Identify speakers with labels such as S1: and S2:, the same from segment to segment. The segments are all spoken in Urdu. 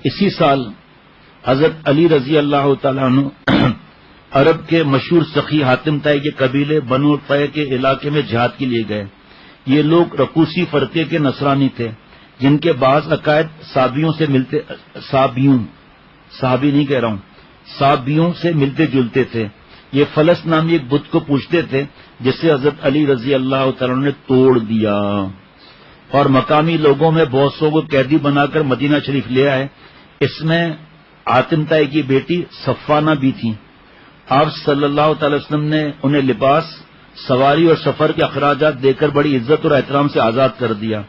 S1: اسی سال حضرت علی رضی اللہ تعالیٰ عنہ عرب کے مشہور سخی حاتم طائی کے قبیلے بنو طے کے علاقے میں جہاد کے لیے گئے. یہ لوگ رقوسی فرقے کے نصرانی تھے جن کے بعض عقائد صابیوں سے ملتے صحابی نہیں کہہ رہا ہوں صابیوں سے ملتے جلتے تھے. یہ فلس نامی ایک بت کو پوجتے تھے جسے حضرت علی رضی اللہ تعالیٰ نے توڑ دیا اور مقامی لوگوں میں بہت سو کو قیدی بنا کر مدینہ شریف لے آئے. اس میں حاتم طائی کی بیٹی صفانہ بھی تھی. آپ صلی اللہ تعالی وسلم نے انہیں لباس، سواری اور سفر کے اخراجات دے کر بڑی عزت اور احترام سے آزاد کر دیا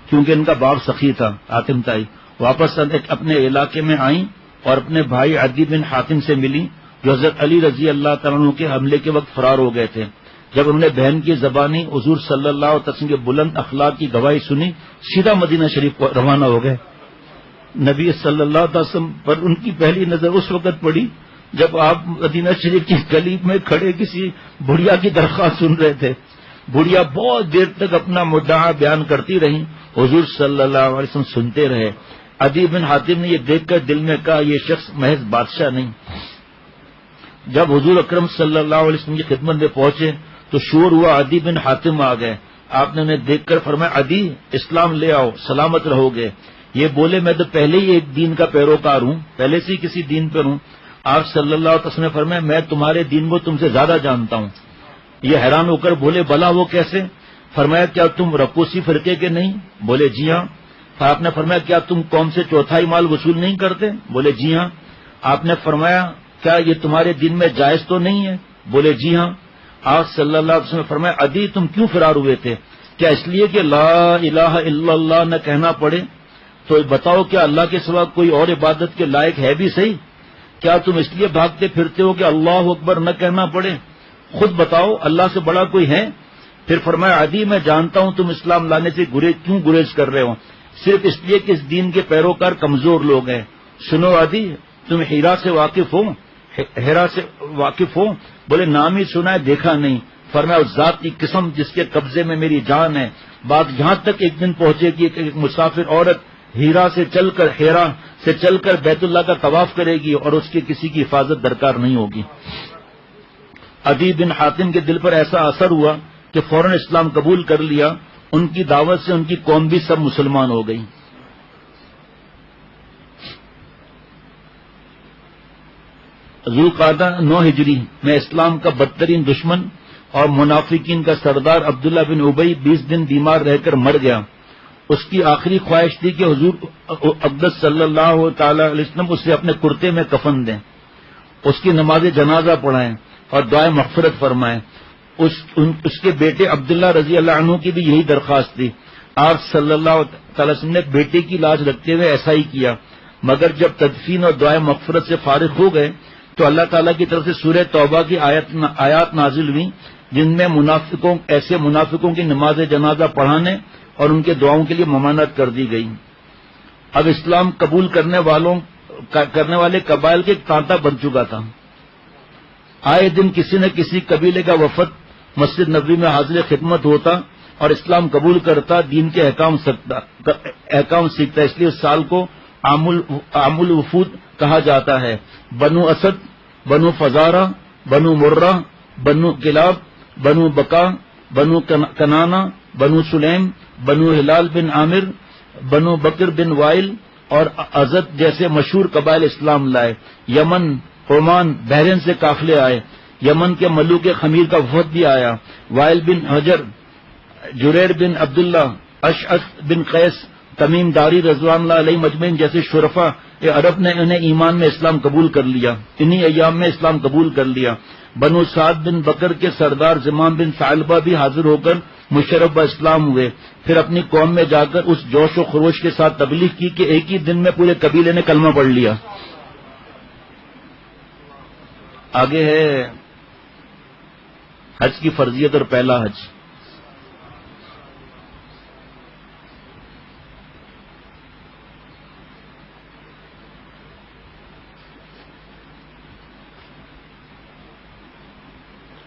S1: کیونکہ ان کا باپ سخی تھا. حاتم طائی واپس اپنے علاقے میں آئیں اور اپنے بھائی عدی بن حاتم سے ملی جو حضرت علی رضی اللہ تعالیٰ عنہ کے حملے کے وقت فرار ہو گئے تھے. جب انہوں نے بہن کی زبانی حضور صلی اللہ علیہ وسلم کے بلند اخلاق کی گواہی سنی سیدھا مدینہ شریف کو روانہ ہو گئے. نبی صلی اللہ علیہ وسلم پر ان کی پہلی نظر اس وقت پڑی جب آپ مدینہ شریف کی گلی میں کھڑے کسی بڑھیا کی درخواست سن رہے تھے. بڑھیا بہت دیر تک اپنا مدعا بیان کرتی رہی. حضور صلی اللہ علیہ وسلم سنتے رہے. عدی بن حاتم نے یہ دیکھ کر دل میں کہا یہ شخص محض بادشاہ نہیں. جب حضور اکرم صلی اللہ علیہ وسلم کی خدمت میں پہنچے تو شور ہوا عدی بن حاتم آ گئے. آپ نے انہیں دیکھ کر فرمایا عدی اسلام لے آؤ سلامت رہو گے. یہ بولے میں تو پہلے ہی ایک دین کا پیروکار ہوں، پہلے سے ہی کسی دین پر ہوں. آپ صلی اللہ علیہ وسلم نے فرمایا میں تمہارے دین کو تم سے زیادہ جانتا ہوں. یہ حیران ہو کر بولے بلا وہ کیسے؟ فرمایا کیا تم رقوسی فرقے کے نہیں؟ بولے جی ہاں. آپ نے فرمایا کیا تم قوم سے چوتھائی مال وصول نہیں کرتے؟ بولے جی ہاں. آپ نے فرمایا کیا یہ تمہارے دین میں جائز تو نہیں ہے؟ بولے جی ہاں. آپ صلی اللہ علیہ وسلم نے فرمایا عدی تم کیوں فرار ہوئے تھے؟ کیا اس لیے کہ لا الہ الا اللہ نہ کہنا پڑے؟ تو بتاؤ کیا اللہ کے سوا کوئی اور عبادت کے لائق ہے بھی صحیح؟ کیا تم اس لیے بھاگتے پھرتے ہو کہ اللہ اکبر نہ کہنا پڑے؟ خود بتاؤ اللہ سے بڑا کوئی ہے؟ پھر فرمایا عدی میں جانتا ہوں تم اسلام لانے سے کیوں گریز کر رہے ہو، صرف اس لیے کہ اس دین کے پیروکار کمزور لوگ ہیں. سنو عدی تم ہیرا سے واقف ہو؟ بولے نام ہی سنا ہے دیکھا نہیں. فرمایا اس ذات کی قسم جس کے قبضے میں میری جان ہے، بات یہاں تک ایک دن پہنچے گی کہ ایک مسافر عورت ہیرا سے چل کر بیت اللہ کا طواف کرے گی اور اس کی کسی کی حفاظت درکار نہیں ہوگی. عدی بن حاتم کے دل پر ایسا اثر ہوا کہ فوراً اسلام قبول کر لیا. ان کی دعوت سے ان کی قوم بھی سب مسلمان ہو گئی. ذوالقعدہ 9 ہجری میں اسلام کا بدترین دشمن اور منافقین کا سردار عبداللہ بن ابی 20 دن بیمار رہ کر مر گیا. اس کی آخری خواہش تھی کہ حضور اقدس صلی اللہ تعالی علیہ وسلم اسے اپنے کرتے میں کفن دیں، اس کی نماز جنازہ پڑھائیں اور دعائے مغفرت فرمائیں. اس کے بیٹے عبداللہ رضی اللہ عنہ کی بھی یہی درخواست تھی. آپ صلی اللہ تعالی وسلم نے بیٹے کی لاج رکھتے ہوئے ایسا ہی کیا، مگر جب تدفین اور دعائے مغفرت سے فارغ ہو گئے تو اللہ تعالیٰ کی طرف سے سورہ توبہ کی آیات نازل ہوئی جن میں ایسے منافقوں کی نماز جنازہ پڑھانے اور ان کے دعاؤں کے لیے ممانعت کر دی گئی. اب اسلام قبول کرنے والے قبائل کے تانتا بن چکا تھا. آئے دن کسی نہ کسی قبیلے کا وفد مسجد نبوی میں حاضر خدمت ہوتا اور اسلام قبول کرتا، دین کے احکام سیکھتا. اس لیے اس سال کو عام الوفود کہا جاتا ہے. بنو اسد، بنو فزارہ، بنو مرہ، بنو کلاب، بنو بکا، بنو کنانا، بنو سلیم، بنو ہلال بن عامر، بنو بکر بن وائل اور ازد جیسے مشہور قبائل اسلام لائے. یمن، عمان، بحرین سے قافلے آئے. یمن کے ملوک خمیر کا وفد بھی آیا. وائل بن حجر، جریر بن عبداللہ، اشعث بن قیس، تمیم داری رضوان اللہ علیہ مجمعین جیسے شرفا عرب نے انہیں ایمان میں اسلام قبول کر لیا. انہی ایام میں اسلام قبول کر لیا. بنو سعد بن بکر کے سردار زمام بن ثعلبہ بھی حاضر ہو کر مشرف اسلام ہوئے. پھر اپنی قوم میں جا کر اس جوش و خروش کے ساتھ تبلیغ کی کہ ایک ہی دن میں پورے قبیلے نے کلمہ پڑھ لیا. آگے ہے حج کی فرضیت اور پہلا حج.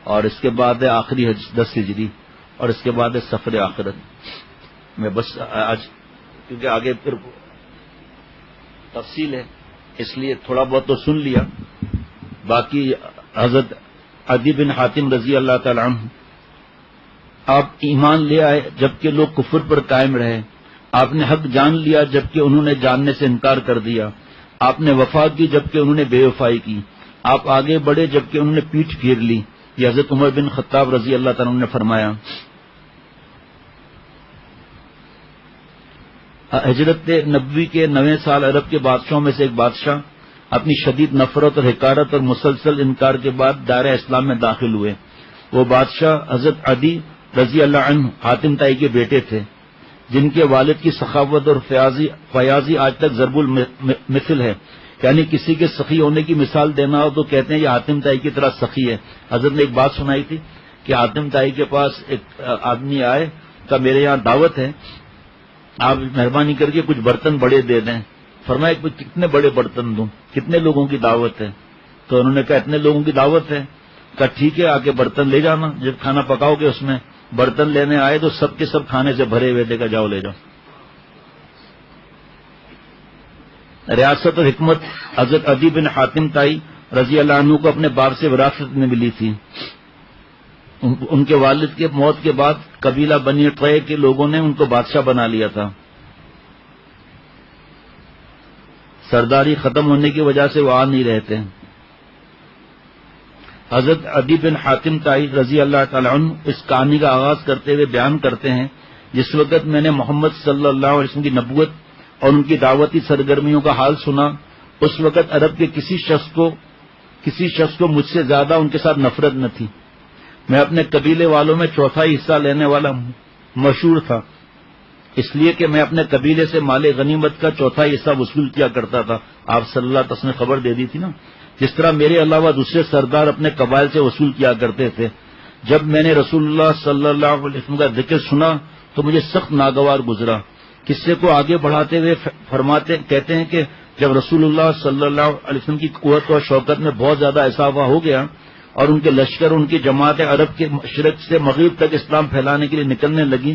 S1: اور اس کے بعد ہے آخری حج 10 ہجری اور اس کے بعد ہے سفر آخرت. میں بس آج کیونکہ آگے پھر تفصیل ہے، اس لیے تھوڑا بہت تو سن لیا. باقی حضرت عدی بن حاتم رضی اللہ تعالی عنہ، آپ ایمان لے آئے جبکہ لوگ کفر پر قائم رہے، آپ نے حق جان لیا جبکہ انہوں نے جاننے سے انکار کر دیا، آپ نے وفا کی جبکہ انہوں نے بے وفائی کی، آپ آگے بڑھے جبکہ انہوں نے پیٹھ پھیر لی. یہ حضرت عمر بن خطاب رضی اللہ تعالیٰ عنہ نے فرمایا. ہجرت نبوی کے 9 سال عرب کے بادشاہوں میں سے ایک بادشاہ اپنی شدید نفرت اور حقارت اور مسلسل انکار کے بعد دائرہ اسلام میں داخل ہوئے. وہ بادشاہ حضرت عدی رضی اللہ عنہ حاتم طائی کے بیٹے تھے، جن کے والد کی سخاوت اور فیاضی آج تک ضرب المثل ہے. یعنی کسی کے سخی ہونے کی مثال دینا ہو تو کہتے ہیں یہ حاتم طائی کی طرح سخی ہے. حضرت نے ایک بات سنائی تھی کہ حاتم طائی کے پاس ایک آدمی آئے کہ میرے یہاں دعوت ہے، آپ مہربانی کر کے کچھ برتن بڑے دے دیں. فرمایا کتنے بڑے برتن دوں، کتنے لوگوں کی دعوت ہے؟ تو انہوں نے کہا اتنے لوگوں کی دعوت ہے. کہا ٹھیک ہے، آ کے برتن لے جانا، جب کھانا پکاؤ گے اس میں. برتن لینے آئے تو سب کے سب کھانے سے بھرے ہوئے، دیکھا جاؤ لے جاؤ. ریاست اور حکمت حضرت عدی بن حاتم طائی رضی اللہ عنہ کو اپنے باپ سے وراثت میں ملی تھی. ان کے والد کے موت کے بعد قبیلہ بنی طے کے لوگوں نے ان کو بادشاہ بنا لیا تھا. سرداری ختم ہونے کی وجہ سے وہ آ نہیں رہتے. حضرت عدی بن حاتم طائی رضی اللہ تعالی عنہ اس کہانی کا آغاز کرتے ہوئے بیان کرتے ہیں، جس وقت میں نے محمد صلی اللہ علیہ وسلم کی نبوت اور ان کی دعوتی سرگرمیوں کا حال سنا، اس وقت عرب کے کسی شخص کو مجھ سے زیادہ ان کے ساتھ نفرت نہ تھی. میں اپنے قبیلے والوں میں چوتھائی حصہ لینے والا مشہور تھا، اس لیے کہ میں اپنے قبیلے سے مال غنیمت کا چوتھائی حصہ وصول کیا کرتا تھا. آپ صلی اللہ علیہ وسلم نے خبر دے دی تھی نا، جس طرح میرے علاوہ دوسرے سردار اپنے قبائل سے وصول کیا کرتے تھے. جب میں نے رسول اللہ صلی اللہ علیہ وسلم کا ذکر سنا تو مجھے سخت ناگوار گزرا. قصے کو آگے بڑھاتے ہوئے کہتے ہیں کہ جب رسول اللہ صلی اللہ علیہ وسلم کی قوت اور شوکت میں بہت زیادہ اضافہ ہو گیا اور ان کے لشکر ان کی جماعتیں عرب کے مشرق سے مغرب تک اسلام پھیلانے کے لیے نکلنے لگی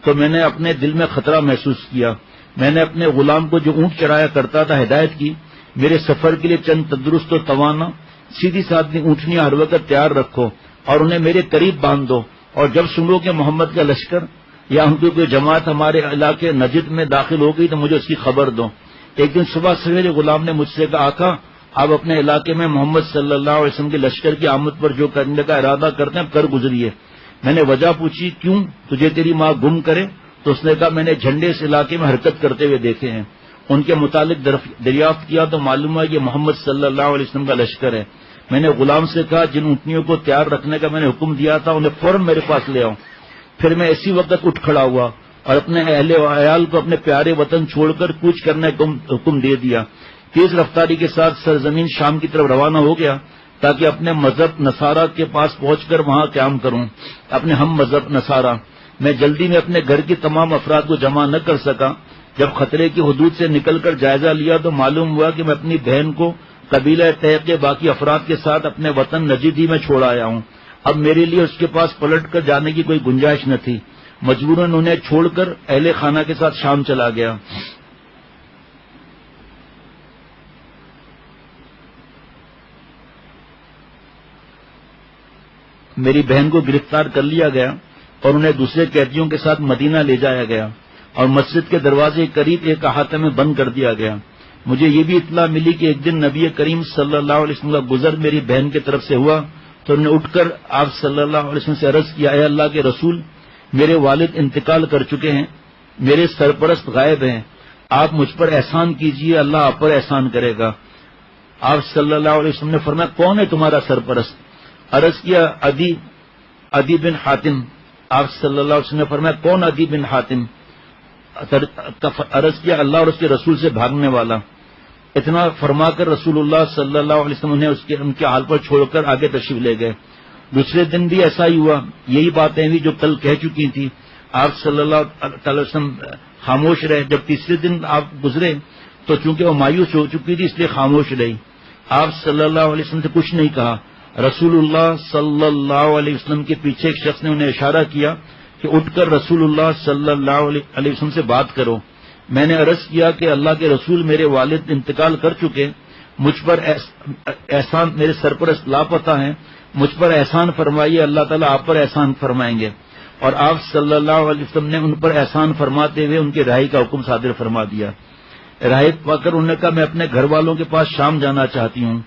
S1: تو میں نے اپنے دل میں خطرہ محسوس کیا. میں نے اپنے غلام کو جو اونٹ چرایا کرتا تھا ہدایت کی، میرے سفر کے لیے چند تندرست و توانا سیدھی سادھی اونٹنیاں ہر وقت تیار رکھو اور انہیں میرے قریب باندھ دو، اور جب سنو کہ محمد کا لشکر یا ان کی کوئی جماعت ہمارے علاقے نجد میں داخل ہو گئی تو مجھے اس کی خبر دو. ایک دن صبح سویرے غلام نے مجھ سے کہا آقا آپ اپنے علاقے میں محمد صلی اللہ علیہ وسلم کے لشکر کی آمد پر جو کرنے کا ارادہ کرتے ہیں کر گزریے. میں نے وجہ پوچھی کیوں؟ تجھے تیری ماں گم کرے؟ تو اس نے کہا میں نے جھنڈے اس علاقے میں حرکت کرتے ہوئے دیکھے ہیں. ان کے متعلق دریافت کیا تو معلوم ہے یہ محمد صلی اللہ علیہ وسلم کا لشکر ہے. میں نے غلام سے کہا جن اونٹنیوں کو تیار رکھنے کا میں نے حکم دیا تھا انہیں فوراً میرے پاس لے آؤں. پھر میں اسی وقت اٹھ کھڑا ہوا اور اپنے اہل و عیال کو اپنے پیارے وطن چھوڑ کر کوچ کرنے کا حکم دے دیا. تیز رفتاری کے ساتھ سرزمین شام کی طرف روانہ ہو گیا تاکہ اپنے مذہب نصارہ کے پاس پہنچ کر وہاں قیام کروں. اپنے ہم مذہب نصارہ میں جلدی میں اپنے گھر کی تمام افراد کو جمع نہ کر سکا. جب خطرے کی حدود سے نکل کر جائزہ لیا تو معلوم ہوا کہ میں اپنی بہن کو قبیلہ طے کے باقی افراد کے ساتھ اپنے وطن نجدی میں چھوڑ آیا ہوں. اب میرے لیے اس کے پاس پلٹ کر جانے کی کوئی گنجائش نہ تھی. مجبوراً انہیں چھوڑ کر اہل خانہ کے ساتھ شام چلا گیا. میری بہن کو گرفتار کر لیا گیا اور انہیں دوسرے قیدیوں کے ساتھ مدینہ لے جایا گیا اور مسجد کے دروازے کے قریب ایک احاطے میں بند کر دیا گیا. مجھے یہ بھی اطلاع ملی کہ ایک دن نبی کریم صلی اللہ علیہ وسلم کا گزر میری بہن کی طرف سے ہوا تو انہوں نے اٹھ کر آپ صلی اللہ علیہ وسلم سے عرض کیا اے اللہ کے رسول، میرے والد انتقال کر چکے ہیں، میرے سرپرست غائب ہیں، آپ مجھ پر احسان کیجئے، اللہ آپ پر احسان کرے گا. آپ صلی اللہ علیہ وسلم نے فرمایا کون ہے تمہارا سرپرست؟ عرض کیا عدی بن حاتم. آپ صلی اللہ علیہ وسلم نے فرمایا کون عدی بن حاتم؟ عرض کیا اللہ اور اس کے رسول سے بھاگنے والا. اتنا فرما کر رسول اللہ صلی اللہ علیہ وسلم نے ان کے حال پر چھوڑ کر آگے تشریف لے گئے. دوسرے دن بھی ایسا ہی ہوا، یہی باتیں بھی جو کل کہہ چکی تھی. آپ صلی اللہ علیہ وسلم خاموش رہے. جب تیسرے دن آپ گزرے تو چونکہ وہ مایوس ہو چکی تھی اس لیے خاموش رہی. آپ صلی اللہ علیہ وسلم سے کچھ نہیں کہا. رسول اللہ صلی اللہ علیہ وسلم کے پیچھے ایک شخص نے انہیں اشارہ کیا کہ اٹھ کر رسول اللہ صلی اللہ علیہ وسلم سے بات کرو. میں نے عرض کیا کہ اللہ کے رسول میرے والد انتقال کر چکے، مجھ پر احسان، میرے سرپرست لاپتہ ہیں، مجھ پر احسان فرمائیے، اللہ تعالیٰ آپ پر احسان فرمائیں گے۔ اور آپ صلی اللہ علیہ وسلم نے ان پر احسان فرماتے ہوئے ان کی رہائی کا حکم صادر فرما دیا۔ رہائی پا کر انہوں نے کہا میں اپنے گھر والوں کے پاس شام جانا چاہتی ہوں۔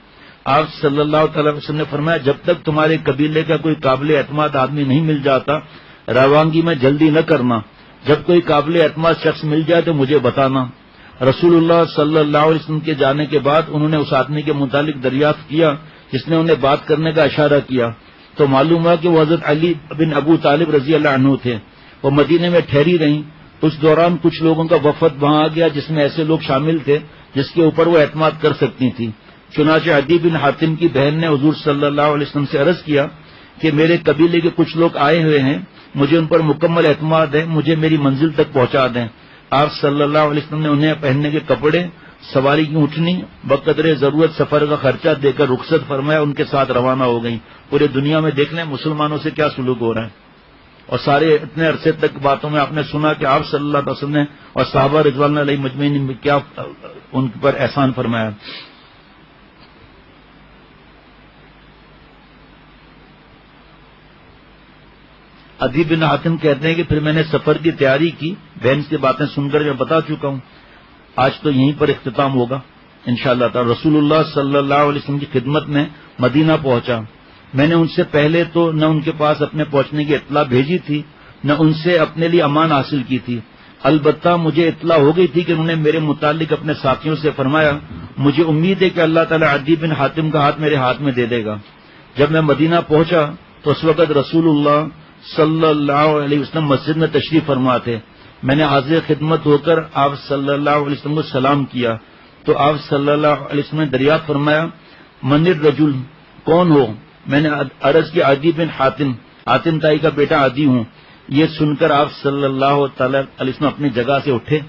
S1: آپ صلی اللہ تعالی وسلم نے فرمایا جب تک تمہارے قبیلے کا کوئی قابل اعتماد آدمی نہیں مل جاتا روانگی میں جلدی نہ کرنا، جب کوئی قابل اعتماد شخص مل جائے تو مجھے بتانا۔ رسول اللہ صلی اللہ علیہ وسلم کے جانے کے بعد انہوں نے اس آدمی کے متعلق دریافت کیا جس نے انہیں بات کرنے کا اشارہ کیا، تو معلوم ہوا کہ وہ حضرت علی بن ابو طالب رضی اللہ عنہ تھے۔ وہ مدینے میں ٹھہری رہیں۔ اس دوران کچھ لوگوں کا وفد وہاں آ گیا جس میں ایسے لوگ شامل تھے جس کے اوپر وہ اعتماد کر سکتی تھی۔ چنانچہ عدی بن حاتم کی بہن نے حضور صلی اللہ علیہ وسلم سے عرض کیا کہ میرے قبیلے کے کچھ لوگ آئے ہوئے ہیں، مجھے ان پر مکمل اعتماد ہے، مجھے میری منزل تک پہنچا دیں۔ آپ صلی اللہ علیہ وسلم نے انہیں پہننے کے کپڑے، سواری کی اونٹنی، بقدر ضرورت سفر کا خرچہ دے کر رخصت فرمایا، ان کے ساتھ روانہ ہو گئیں۔ پورے دنیا میں دیکھ لیں مسلمانوں سے کیا سلوک ہو رہا ہے، اور سارے اتنے عرصے تک باتوں میں آپ نے سنا کہ آپ صلی اللہ علیہ وسلم نے اور صحابہ رضوان اللہ علیہ مجمعین نے کیا ان پر احسان فرمایا۔ عدی بن حاتم کہتے ہیں کہ پھر میں نے سفر کی تیاری کی، بہن سے باتیں سن کر میں بتا چکا ہوں، آج تو یہیں پر اختتام ہوگا انشاءاللہ تعالی۔ رسول اللہ صلی اللہ علیہ وسلم کی خدمت میں مدینہ پہنچا۔ میں نے ان سے پہلے تو نہ ان کے پاس اپنے پہنچنے کی اطلاع بھیجی تھی، نہ ان سے اپنے لیے امان حاصل کی تھی۔ البتہ مجھے اطلاع ہو گئی تھی کہ انہوں نے میرے متعلق اپنے ساتھیوں سے فرمایا مجھے امید ہے کہ اللہ تعالیٰ عدی بن حاتم کا ہاتھ میرے ہاتھ میں دے دے گا۔ جب میں مدینہ پہنچا تو اس وقت رسول اللہ صلی اللہ علیہ وسلم مسجد میں تشریف فرما تھے۔ میں نے حاضر خدمت ہو کر آپ صلی اللہ علیہ وسلم کو سلام کیا تو آپ صلی اللہ علیہ وسلم نے دریافت فرمایا من الرجل، کون ہو؟ میں نے عرض کی عدی بن حاتم، حاتم تائی کا بیٹا عدی ہوں۔ یہ سن کر آپ صلی اللہ تعالی علیہ وسلم اپنی جگہ سے اٹھے،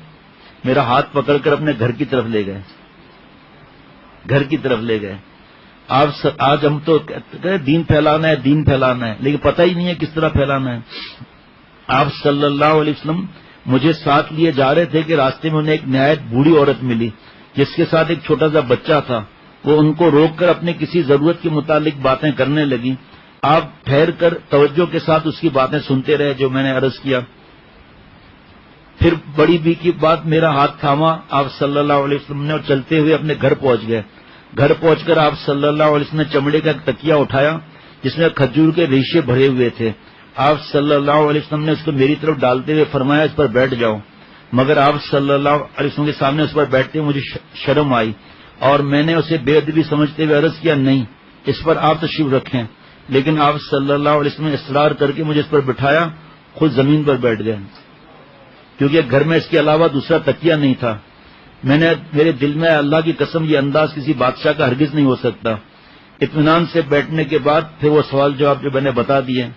S1: میرا ہاتھ پکڑ کر اپنے گھر کی طرف لے گئے، گھر کی طرف لے گئے۔ آج ہم تو دین پھیلانا ہے، دین پھیلانا ہے، لیکن پتہ ہی نہیں ہے کس طرح پھیلانا ہے۔ آپ صلی اللہ علیہ وسلم مجھے ساتھ لیے جا رہے تھے کہ راستے میں انہیں ایک نہایت بوڑھی عورت ملی جس کے ساتھ ایک چھوٹا سا بچہ تھا۔ وہ ان کو روک کر اپنے کسی ضرورت کے متعلق باتیں کرنے لگی۔ آپ ٹھہر کر توجہ کے ساتھ اس کی باتیں سنتے رہے جو میں نے عرض کیا۔ پھر بڑی بی کی بات میرا ہاتھ تھاما آپ صلی اللہ علیہ وسلم نے اور چلتے ہوئے اپنے گھر پہنچ گئے۔ گھر پہنچ کر آپ صلی اللہ علیہ وسلم نے چمڑے کا ایک تکیہ اٹھایا جس میں کھجور کے ریشے بھرے ہوئے تھے۔ آپ صلی اللہ علیہ وسلم نے اس کو میری طرف ڈالتے ہوئے فرمایا اس پر بیٹھ جاؤ، مگر آپ صلی اللہ علیہ وسلم کے سامنے اس پر بیٹھتے ہوئے مجھے شرم آئی اور میں نے اسے بے ادبی سمجھتے ہوئے عرض کیا نہیں اس پر آپ تشریف رکھیں، لیکن آپ صلی اللہ علیہ وسلم نے اصرار کر کے مجھے اس پر بٹھایا، خود زمین پر بیٹھ گئے کیونکہ گھر میں اس کے علاوہ دوسرا تکیہ نہیں تھا۔ میرے دل میں اللہ کی قسم یہ انداز کسی بادشاہ کا ہرگز نہیں ہو سکتا۔ اطمینان سے بیٹھنے کے بعد پھر وہ سوال جواب جو میں نے بتا دیے۔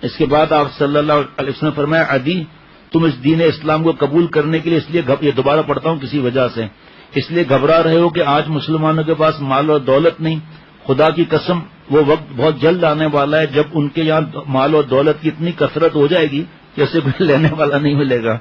S1: اس کے بعد آپ صلی اللہ علیہ وسلم نے فرمایا عدی تم اس دین اسلام کو قبول کرنے کے لیے اس لیے یہ دوبارہ پڑھتا ہوں کسی وجہ سے اس لیے گھبرا رہے ہو کہ آج مسلمانوں کے پاس مال اور دولت نہیں، خدا کی قسم وہ وقت بہت جلد آنے والا ہے جب ان کے یہاں مال اور دولت کی اتنی کثرت ہو جائے گی کہ اسے کوئی لینے والا نہیں ملے گا۔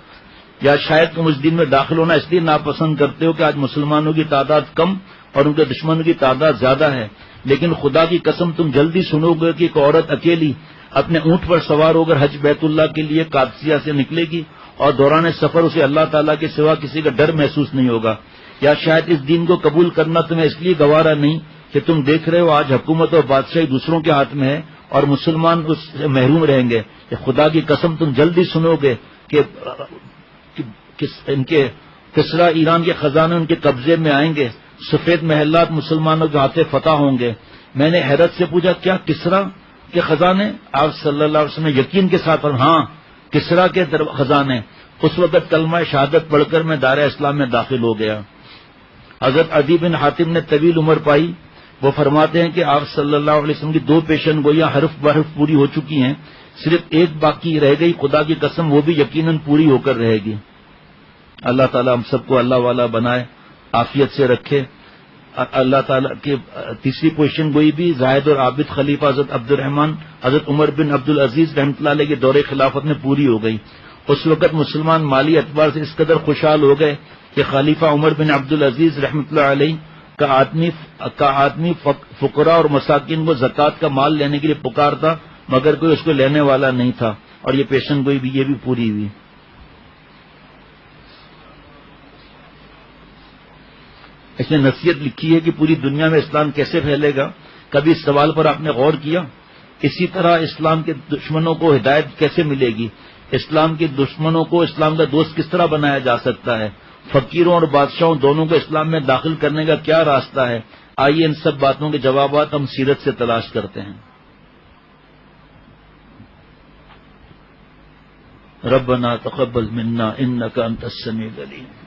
S1: یا شاید تم اس دین میں داخل ہونا اس لیے ناپسند کرتے ہو کہ آج مسلمانوں کی تعداد کم اور ان کے دشمنوں کی تعداد زیادہ ہے، لیکن خدا کی قسم تم جلدی سنو گے کہ ایک عورت اکیلی اپنے اونٹ پر سوار ہو کر حج بیت اللہ کے لیے قادسیہ سے نکلے گی اور دوران سفر اسے اللہ تعالیٰ کے سوا کسی کا ڈر محسوس نہیں ہوگا۔ یا شاید اس دین کو قبول کرنا تمہیں اس لیے گوارا نہیں کہ تم دیکھ رہے ہو آج حکومت اور بادشاہی دوسروں کے ہاتھ میں ہے اور مسلمان اس سے محروم رہیں گے۔ کہ خدا کی قسم تم جلدی سنو گے کہ ان کے کسرا ایران کے خزانے ان کے قبضے میں آئیں گے، سفید محلات مسلمانوں کے ہاتھ فتح ہوں گے۔ میں نے حیرت سے پوچھا کیا کسرا کے خزانے؟ آپ صلی اللہ علیہ وسلم نے یقین کے ساتھ ہاں کسرا کے خزانے۔ اس وقت کلمہ شہادت پڑھ کر میں دائرہ اسلام میں داخل ہو گیا۔ حضرت عدی بن حاتم نے طویل عمر پائی۔ وہ فرماتے ہیں کہ آپ صلی اللہ علیہ وسلم کی 2 پیشن گوئیاں حرف بحرف پوری ہو چکی ہیں، صرف ایک باقی رہ گئی، خدا کی قسم وہ بھی یقیناً پوری ہو کر رہے گی۔ اللہ تعالیٰ ہم سب کو اللہ والا بنائے، عافیت سے رکھے۔ اللہ تعالیٰ کی تیسری پوزیشن گوئی بھی زاہد اور عابد خلیفہ حضرت عبد الرحمن حضرت عمر بن عبد العزیز رحمۃ اللہ علیہ کے دور خلافت میں پوری ہو گئی، اس وقت مسلمان مالی اعتبار سے اس قدر خوشحال ہو گئے کہ خلیفہ عمر بن عبدالعزیز رحمۃ اللہ علیہ کا آدمی فقراء اور مساکین کو زکوٰۃ کا مال لینے کے لیے پکارتا، مگر کوئی اس کو لینے والا نہیں تھا، اور یہ پیشن گوئی بھی یہ بھی پوری ہوئی۔ اس نے نصیحت لکھی ہے کہ پوری دنیا میں اسلام کیسے پھیلے گا، کبھی اس سوال پر آپ نے غور کیا؟ اسی طرح اسلام کے دشمنوں کو ہدایت کیسے ملے گی؟ اسلام کے دشمنوں کو اسلام کا دوست کس طرح بنایا جا سکتا ہے؟ فقیروں اور بادشاہوں دونوں کو اسلام میں داخل کرنے کا کیا راستہ ہے؟ آئیے ان سب باتوں کے جوابات ہم سیرت سے تلاش کرتے ہیں۔ ربنا تقبل منا انک انت السمیع العلیم۔